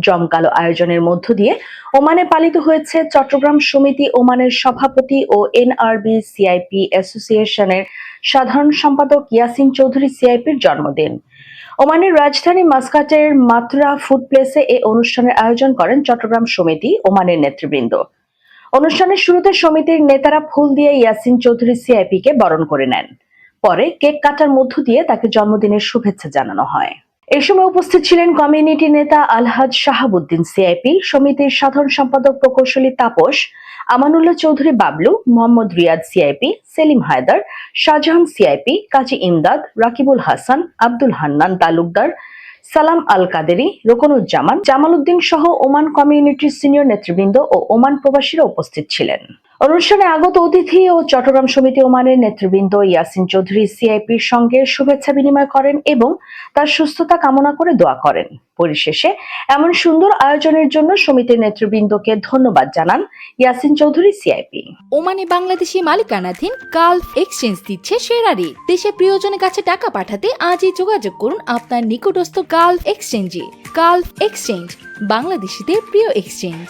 জমকালো আয়োজনের মধ্য দিয়ে ওমানে পালিত হয়েছে চট্টগ্রাম সমিতি ওমানের সভাপতি ও এনআরবি সিআইপি অ্যাসোসিয়েশনের সাধারণ সম্পাদক ইয়াসিন চৌধুরী সিআইপির জন্মদিন। ওমানের রাজধানী মাসকাটের মাতরা ফুড প্লেসে এ অনুষ্ঠানের আয়োজন করেন চট্টগ্রাম সমিতি ওমানের নেতৃবৃন্দ। অনুষ্ঠানের শুরুতে সমিতির নেতারা ফুল দিয়ে ইয়াসিন চৌধুরী সিআইপিকে বরণ করে নেন। পরে কেক কাটার মধ্য দিয়ে তাকে জন্মদিনের শুভেচ্ছা জানানো হয়। এই সময় উপস্থিত ছিলেন কমিউনিটি নেতা আলহাজ শাহাবুদ্দিন সিআইপি, সমিতির সাধারণ সম্পাদক প্রকৌশলী তাপস, আমানুল্লাহ চৌধুরী বাবলু, মোহাম্মদ রিয়াদ সিআইপি, সেলিম হায়দার, শাহজাহান সিআইপি, কাজী ইমদাদ, রাকিবুল হাসান, আব্দুল হান্নান তালুকদার, সালাম আল কাদেরি, রোকনুজ্জামান, জামাল উদ্দিন সহ ওমান কমিউনিটির সিনিয়র নেতৃবৃন্দ ও ওমান প্রবাসীরা উপস্থিত ছিলেন। অনুষ্ঠানে আগত অতিথি ও চট্টগ্রাম সমিতি ওমানের নেতৃবৃন্দ ইয়াসিন চৌধুরী সিআইপির সঙ্গে শুভেচ্ছা বিনিময় করেন এবং তার সুস্থতা কামনা করে দোয়া করেন। পরিশেষে এমন সুন্দর আয়োজনের জন্য সমিতির নেতৃবৃন্দকে ধন্যবাদ জানান ইয়াসিন চৌধুরী সিআইপি। ওমানে বাংলাদেশি মালিকানাধীন গালফ এক্সচেঞ্জ দিচ্ছে সেরা রেট। দেশে প্রিয়জনের কাছে টাকা পাঠাতে আজই যোগাযোগ করুন আপনার নিকটস্থ গালফ এক্সচেঞ্জে। গালফ এক্সচেঞ্জ, বাংলাদেশিদের প্রিয় এক্সচেঞ্জ।